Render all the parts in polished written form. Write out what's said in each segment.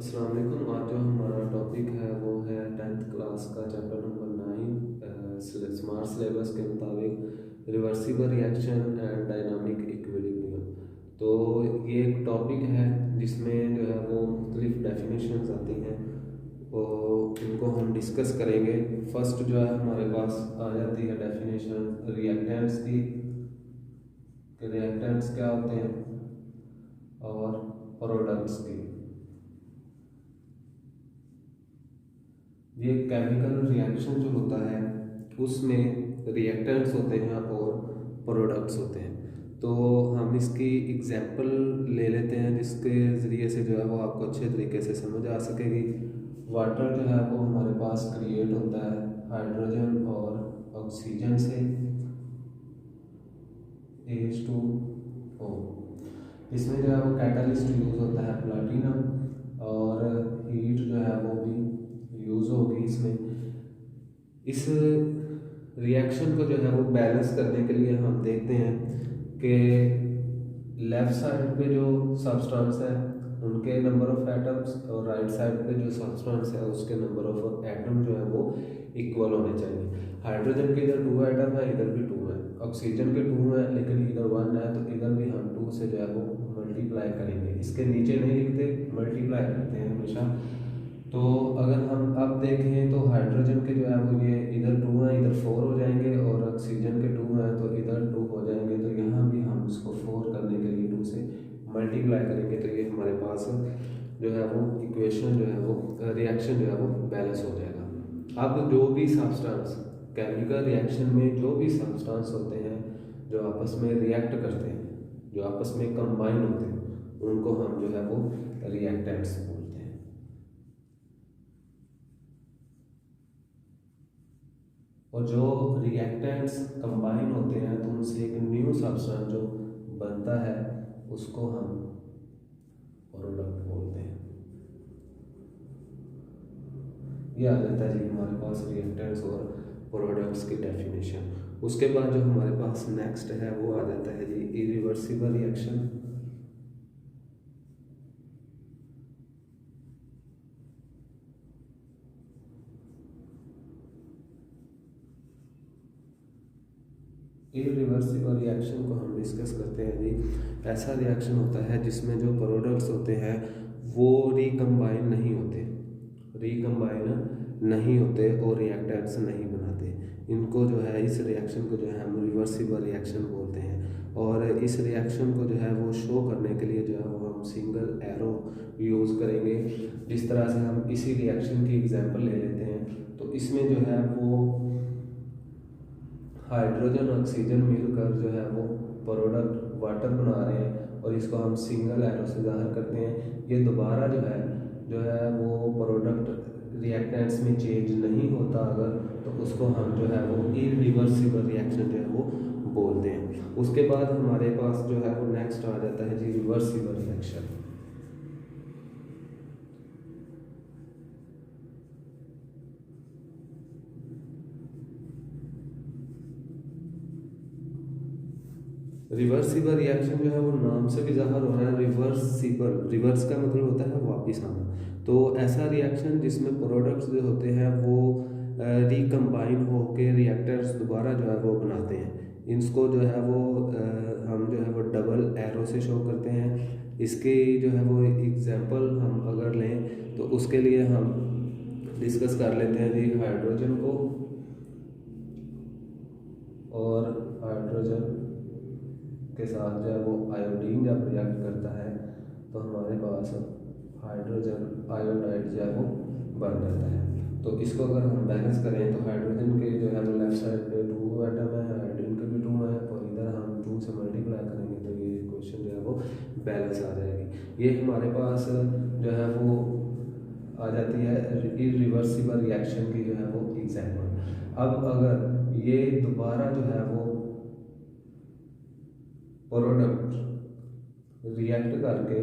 अस्सलाम वालेकुम। आज जो हमारा टॉपिक है वो है 10th क्लास का चैप्टर नंबर 9 स्मार्ट सिलेबस के मुताबिक reversible reaction and dynamic equilibrium. तो ये एक टॉपिक है जिसमें जो है वो मुख्तलिफ डेफिनेशंस आती हैं, वो इनको हम डिस्कस करेंगे। फर्स्ट जो है हमारे पास आ जाती है डेफिनेशन रिएक्टेंट्स की, कि रिएक्टेंट्स क्या होते हैं, और प्रोडक्ट्स की। ये केमिकल रिएक्शन जो होता है उसमें रिएक्टेंट्स होते हैं और प्रोडक्ट्स होते हैं। तो हम इसकी एग्जांपल ले लेते हैं जिसके ज़रिए से जो है वो आपको अच्छे तरीके से समझ आ सकेगी। वाटर जो है वो हमारे पास क्रिएट होता है हाइड्रोजन और ऑक्सीजन से, H2O। इसमें जो है वो कैटलिस्ट यूज़ होता है प्लाटिनम, और हीट जो है वो भी यूज़ होगी इसमें। इस रिएक्शन को जो है वो बैलेंस करने के लिए हम देखते हैं कि लेफ़्ट साइड पे जो सब्सटेंस है उनके नंबर ऑफ एटम्स, और राइट साइड पे जो सब्सटेंस है उसके नंबर ऑफ एटम जो है वो इक्वल होने चाहिए। हाइड्रोजन के इधर 2 एटम है, इधर भी 2 है। ऑक्सीजन के 2 है लेकिन इधर 1 है, तो इधर भी हम 2 से जो है वो मल्टीप्लाई करेंगे। इसके नीचे नहीं लिखते, मल्टीप्लाई करते हैं हमेशा। तो अगर हम अब देखें तो हाइड्रोजन के जो है वो ये इधर 2 है, इधर 4 हो जाएंगे, और ऑक्सीजन के 2 हैं तो इधर 2 हो जाएंगे। तो यहाँ भी हम इसको 4 करने के लिए 2 से मल्टीप्लाई करेंगे, तो ये हमारे पास जो है वो इक्वेशन जो है वो रिएक्शन जो है वो बैलेंस हो जाएगा। अब जो भी सब्सटेंस केमिकल रिएक्शन में जो भी सब्सटेंस होते हैं जो आपस में रिएक्ट करते हैं, जो आपस में कंबाइन होते हैं, उनको हम जो है वो रिएक्टेंट्स बोलते हैं। और जो रिएक्टेंट्स कंबाइन होते हैं तो उनसे एक न्यू सब्सटेंस जो बनता है उसको हम प्रोडक्ट बोलते हैं। ये आ जाता है जी हमारे पास रिएक्टेंट्स और प्रोडक्ट्स की डेफिनेशन। उसके बाद जो हमारे पास नेक्स्ट है वो आ जाता है जी इरिवर्सिबल रिएक्शन। इरिवर्सिबल रिएक्शन को हम डिस्कस करते हैं जी। ऐसा रिएक्शन होता है जिसमें जो प्रोडक्ट्स होते हैं वो रिकम्बाइन नहीं होते, और रिएक्टेंट्स नहीं बनाते। इनको जो है इस रिएक्शन को जो है हम रिवर्सिबल रिएक्शन बोलते हैं। और इस रिएक्शन को जो है वो शो करने के लिए जो है वो हम सिंगल एरो यूज़ करेंगे। जिस तरह से हम इसी रिएक्शन की एग्जांपल ले लेते हैं, तो इसमें जो है वो हाइड्रोजन ऑक्सीजन मिलकर जो है वो प्रोडक्ट वाटर बना रहे हैं, और इसको हम सिंगल एरो से ज़ाहिर करते हैं। ये दोबारा जो है वो प्रोडक्ट रिएक्टेंट्स में चेंज नहीं होता अगर, तो उसको हम जो है वो इरिवर्सिबल रिएक्शन जो है वो बोलते हैं। उसके बाद हमारे पास जो है वो नेक्स्ट आ जाता है जी रिवर्सिबल रिएक्शन। रिवर्सिबल रिएक्शन जो है वो नाम से भी ज़ाहिर हो रहा है रिवर्सिबल। रिवर्स का मतलब होता है वापस आना। तो ऐसा रिएक्शन जिसमें प्रोडक्ट्स जो होते हैं वो रिकम्बाइन होके रिएक्टर्स दोबारा जो है वो बनाते हैं। इसको जो है वो हम जो है वो डबल एरो से शो करते हैं। इसकी जो है वो एग्जांपल हम अगर लें तो उसके लिए हम डिस्कस कर लेते हैं जी हाइड्रोजन को। और हाइड्रोजन के साथ जो है वो आयोडीन जब रिएक्ट करता है तो हमारे पास हाइड्रोजन आयोडाइड जो है वो बन जाता है। तो इसको अगर हम बैलेंस करें तो हाइड्रोजन के जो है वो लेफ्ट साइड पे 2 एटम है, हाइड्रोजन के भी 2 है, और इधर हम 2 से मल्टीप्लाई करेंगे तो ये इक्वेशन जो है वो बैलेंस आ जाएगी। ये हमारे पास जो है वो आ जाती है इरिवर्सिबल रिएक्शन की जो है वो एग्जाम्पल। अब अगर ये दोबारा जो है वो प्रोडक्ट रिएक्ट करके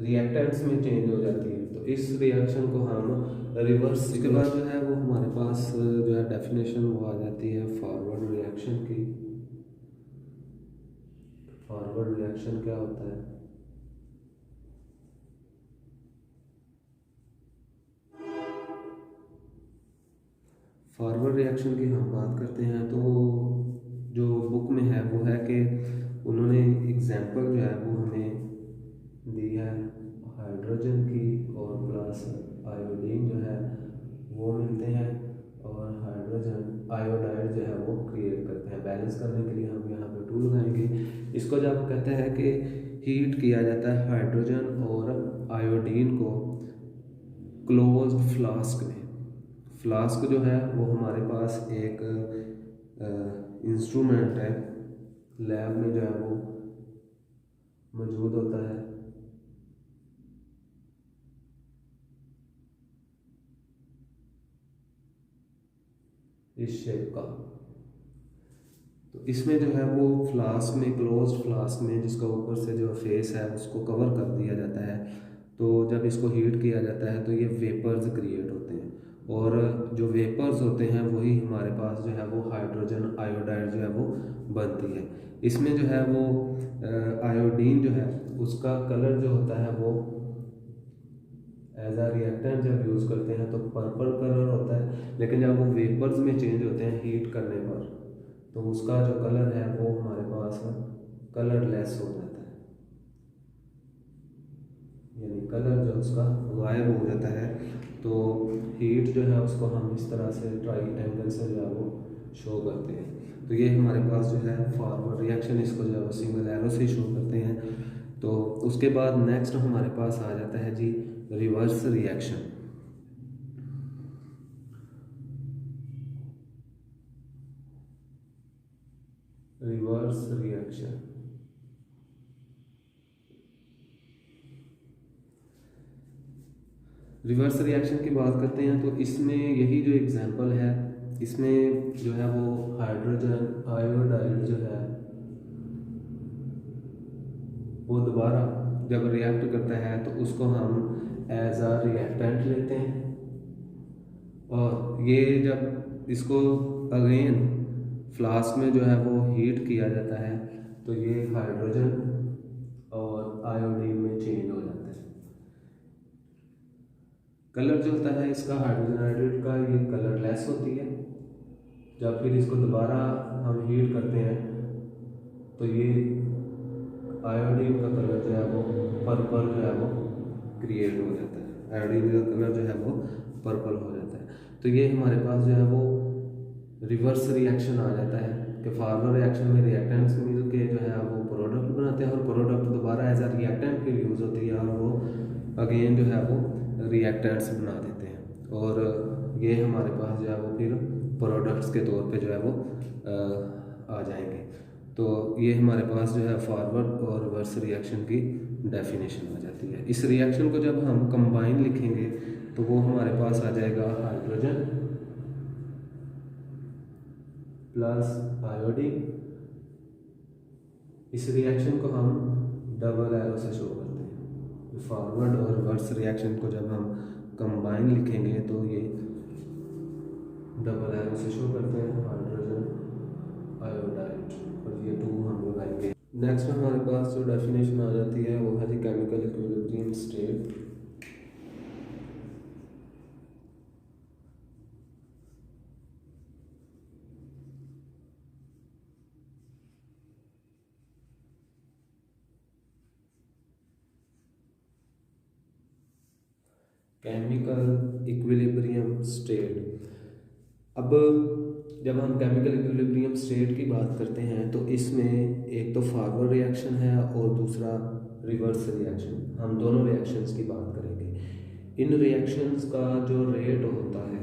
रिएक्टेंट्स में चेंज हो जाती है, तो इस रिएक्शन को हम रिवर्स। इसके बाद जो है वो हमारे पास जो है डेफिनेशन वो आ जाती है फॉरवर्ड रिएक्शन की। फॉरवर्ड रिएक्शन क्या होता है? फॉरवर्ड रिएक्शन की हम बात करते हैं तो जो बुक में है वो है कि उन्होंने एग्जांपल जो है वो हमें दी है हाइड्रोजन की और प्लस आयोडीन जो है वो मिलते हैं और हाइड्रोजन आयोडाइड जो है वो क्रिएट करते हैं। बैलेंस करने के लिए हम यहाँ पे 2 लगाएंगे। इसको जब कहते हैं कि हीट किया जाता है हाइड्रोजन और आयोडीन को क्लोज्ड फ्लास्क में। फ्लास्क जो है वो हमारे पास एक इंस्ट्रूमेंट है, लैब में जो है वो मौजूद होता है। इस शेप का, तो इसमें जो है वो फ्लास्क में, क्लोज्ड फ्लास्क में, जिसका ऊपर से जो फेस है उसको कवर कर दिया जाता है। तो जब इसको हीट किया जाता है तो ये वेपर्स क्रिएट होते हैं और जो वेपर्स होते हैं वही हमारे पास जो है वो हाइड्रोजन आयोडाइड जो है वो बनती है। इसमें जो है वो आयोडीन जो है उसका कलर जो होता है वो एज आ रिएक्टेंट जब यूज़ करते हैं तो पर्पल कलर होता है, लेकिन जब वो वेपर्स में चेंज होते हैं हीट करने पर तो उसका जो कलर है वो हमारे पास कलरलेस हो जाता है, यानी कलर जो उसका गायब हो जाता है। तो हीट जो है उसको हम इस तरह से ट्राई एंगल से जो है वो शो करते हैं। तो ये हमारे पास जो है फॉरवर्ड रिएक्शन, इसको जो है वो सिंगल एरो से शो करते हैं। तो उसके बाद नेक्स्ट हमारे पास आ जाता है जी reverse reaction. Reverse reaction reverse reaction की बात करते हैं तो इसमें यही जो एग्जांपल है, इसमें जो है वो हाइड्रोजन आयोडाइड जो है वो दोबारा जब रिएक्ट करता है तो उसको हम एज आ रिएक्टेंट लेते हैं और ये जब इसको अगेन फ्लास्क में जो है वो हीट किया जाता है तो ये हाइड्रोजन और आयोडीन में चेंज हो जाता है। कलर जो होता है इसका हाइड्रोजन आयोडाइड का ये कलरलेस होती है। जब फिर इसको दोबारा हम हीट करते हैं तो ये आयोडीन का कलर जो है वो पर्पल जो है वो क्रिएट हो जाता है, आयोडीन का कलर जो है वो पर्पल हो जाता है। तो ये हमारे पास जो है वो रिवर्स रिएक्शन आ जाता है कि फॉरवर्ड रिएक्शन में रिएक्टेंट्स मिल के जो है वो प्रोडक्ट बनाते हैं और प्रोडक्ट दोबारा एज आ रिएक्टेंट के लिए यूज़ होती है और वो अगेन जो है वो रिएक्टेंट्स बना देते हैं और ये हमारे पास जो है वो फिर प्रोडक्ट्स के तौर पे जो है वो आ जाएंगे। तो ये हमारे पास जो है फॉरवर्ड और रिवर्स रिएक्शन की डेफिनेशन आ जाती है। इस रिएक्शन को जब हम कंबाइन लिखेंगे तो वो हमारे पास आ जाएगा हाइड्रोजन प्लस आयोडीन। इस रिएक्शन को हम डबल एरो से शो करते हैं। फॉरवर्ड और रिवर्स रिएक्शन को जब हम कंबाइन लिखेंगे तो ये डबल एरो से शो करते हैं, हाइड्रोजन आयोडाइड, और ये 2 हम लगाएंगे। नेक्स्ट हमारे पास जो डेफिनेशन आ जाती है वो है जी chemical equilibrium state. Chemical equilibrium state. अब जब हम केमिकल इक्विलिब्रियम स्टेट की बात करते हैं तो इसमें एक तो फॉरवर्ड रिएक्शन है और दूसरा रिवर्स रिएक्शन। हम दोनों रिएक्शंस की बात करेंगे। इन रिएक्शंस का जो रेट होता है,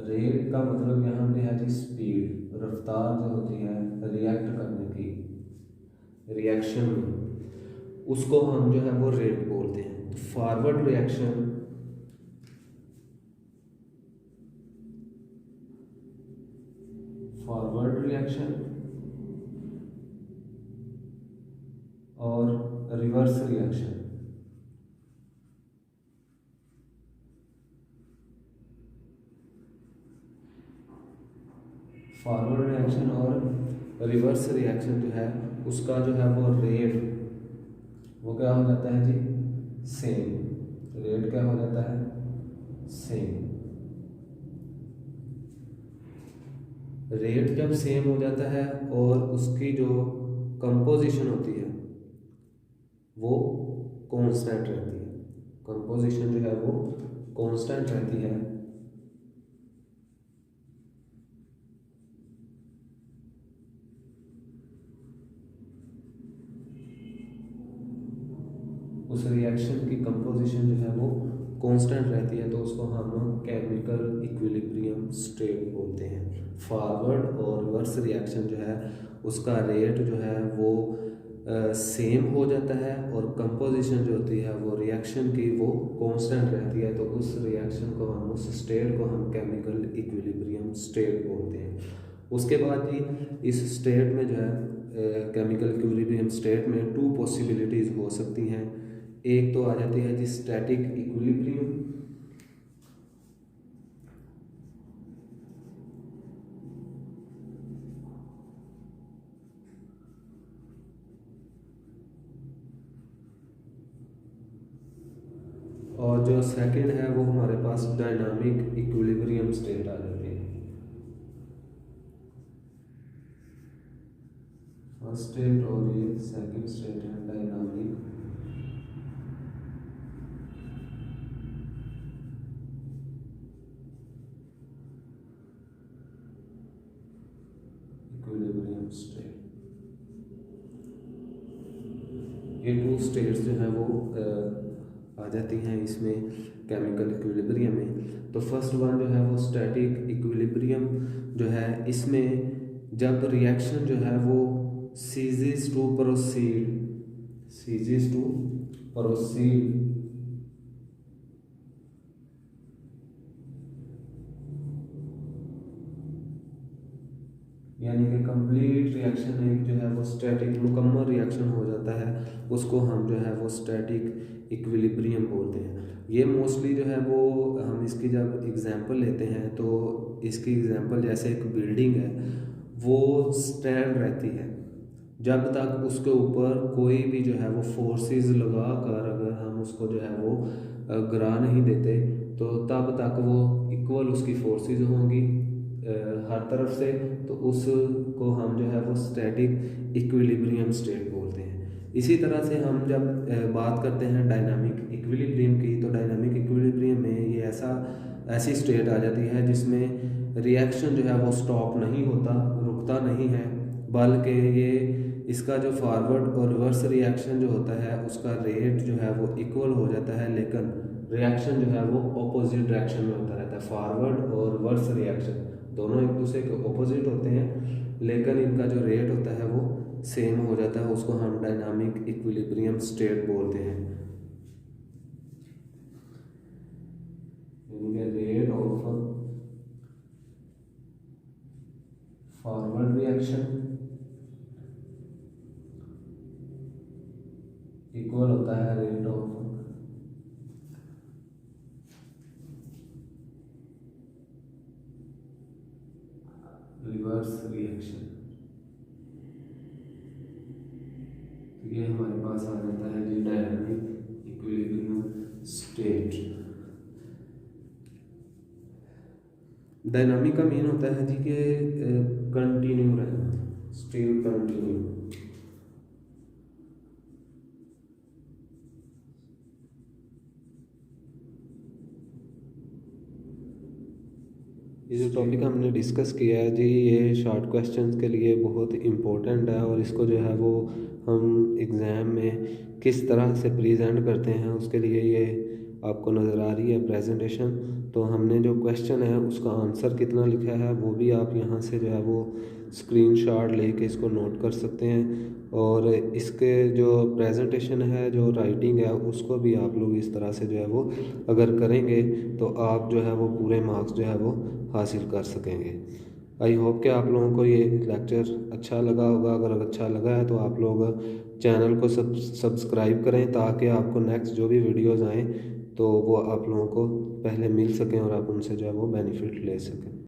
रेट का मतलब यहाँ पे है जी स्पीड, रफ्तार जो होती है रिएक्ट करने की रिएक्शन में, उसको हम जो है वो रेट बोलते हैं। फॉरवर्ड रिएक्शन और रिवर्स रिएक्शन। फॉरवर्ड रिएक्शन और रिवर्स रिएक्शन जो है उसका जो है वो रेट वो क्या हो जाता है जी सेम। रेट क्या हो जाता है, सेम। रेट जब सेम हो जाता है और उसकी जो कंपोजिशन होती है वो कांस्टेंट रहती है, कंपोजिशन जो है वो कांस्टेंट रहती है, उस रिएक्शन की कंपोजिशन जो है वो कांस्टेंट रहती है, तो उसको हम केमिकल इक्विलिब्रियम स्टेट बोलते हैं। फॉरवर्ड और रिवर्स रिएक्शन जो है उसका रेट जो है वो सेम हो जाता है और कंपोजिशन जो होती है वो रिएक्शन की वो कांस्टेंट रहती है, तो उस रिएक्शन को हम, उस स्टेट को हम केमिकल इक्विलिब्रियम स्टेट बोलते हैं। उसके बाद जी इस स्टेट में जो है केमिकल इक्विलिब्रियम स्टेट में टू पॉसिबिलिटीज़ हो सकती हैं। एक तो आ जाती है जी स्टैटिक इक्विलिब्रियम, और जो सेकंड है वो हमारे पास डायनामिक इक्विलिब्रियम स्टेट आ जाती है। फर्स्ट स्टेट और ये सेकंड स्टेट है डायनामिक इक्विलिब्रियम स्टेट। ये टू स्टेट्स जो हैं वो आ जाती हैं इसमें केमिकल इक्विलिब्रियम में। तो फर्स्ट वन जो है वो स्टैटिक इक्विलिब्रियम जो है, इसमें जब रिएक्शन जो है वो सीजेस टू प्रोसीड यानी कि कंप्लीट रिएक्शन एक जो है वो स्टैटिक मुकम्मल रिएक्शन हो जाता है, उसको हम जो है वो स्टैटिक इक्विलिब्रियम बोलते हैं। ये मोस्टली जो है वो हम इसकी जब एग्जांपल लेते हैं तो इसकी एग्जांपल जैसे एक बिल्डिंग है वो स्टैंड रहती है, जब तक उसके ऊपर कोई भी जो है वो फोर्सेस लगा कर अगर हम उसको जो है वो गिरा नहीं देते तो तब तक वो इक्वल उसकी फोर्सेस होंगी हर तरफ से, तो उसको हम जो है वो स्टैटिक इक्विलिब्रियम स्टेट बोलते हैं। इसी तरह से हम जब बात करते हैं डायनामिक इक्विलिब्रियम की, तो डायनामिक इक्विलिब्रियम में ये ऐसी स्टेट आ जाती है जिसमें रिएक्शन जो है वो स्टॉप नहीं होता, रुकता नहीं है, बल्कि ये इसका जो फॉरवर्ड और रिवर्स रिएक्शन जो होता है उसका रेट जो है वो इक्वल हो जाता है, लेकिन रिएक्शन जो है वो ऑपोजिट डायरेक्शन में होता रहता है। फॉरवर्ड और रिवर्स रिएक्शन दोनों एक दूसरे के ऑपोजिट होते हैं, लेकिन इनका जो रेट होता है वो सेम हो जाता है, उसको हम डायनामिक इक्विलिब्रियम स्टेट बोलते हैं। Rate of forward reaction equal होता है रेट ऑफ रिवर्स रिएक्शन। तो ये हमारे पास आ जाता है जी डायनामिक इक्विलिब्रियम स्टेट। डायनामिक का मीन होता है जी कि कंटिन्यू रहना, स्टिल कंटिन्यू। ये जो टॉपिक हमने डिस्कस किया है जी ये शॉर्ट क्वेश्चंस के लिए बहुत इम्पोर्टेंट है, और इसको जो है वो हम एग्ज़ाम में किस तरह से प्रेजेंट करते हैं उसके लिए ये आपको नज़र आ रही है प्रेजेंटेशन। तो हमने जो क्वेश्चन है उसका आंसर कितना लिखा है वो भी आप यहाँ से जो है वो स्क्रीनशॉट लेके इसको नोट कर सकते हैं, और इसके जो प्रेजेंटेशन है जो राइटिंग है उसको भी आप लोग इस तरह से जो है वो अगर करेंगे तो आप जो है वो पूरे मार्क्स जो है वो हासिल कर सकेंगे। आई होप कि आप लोगों को ये लेक्चर अच्छा लगा होगा। अगर अच्छा लगा है तो आप लोग चैनल को सब्सक्राइब करें ताकि आपको नेक्स्ट जो भी वीडियोज़ आएँ तो वो आप लोगों को पहले मिल सकें और आप उनसे जो है वो बेनिफिट ले सकें।